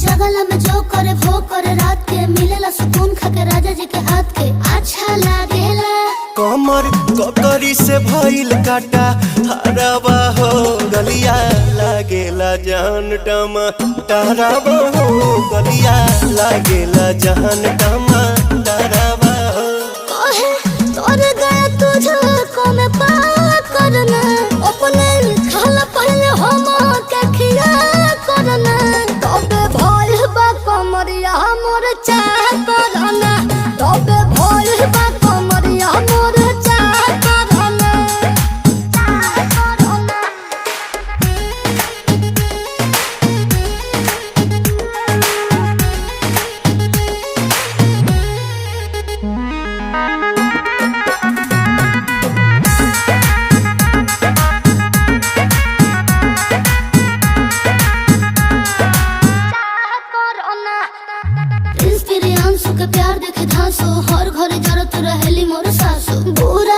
जगला में जो करे वो करे रात के मिलेला सुकून खाके राजा जी के हाथ के अच्छा लागेला। कमर ककरी से भइल काटा हराबा हो गलिया लागेला जान टमाटराबा हो गलिया लागेला जान टमाटराबा हो। कहे तोर गया तुझको मैं पार करना अपने खाला पहले हम के खिया करना तबे भइल बा कमरिया मोर चाह करना तबे भइल बा कमरिया मोर चाह करना चाह करना। प्रिंस प्रियांशु के प्यार देखे धांसो हर घरे जरूरत रहेली मोर सासू बुरा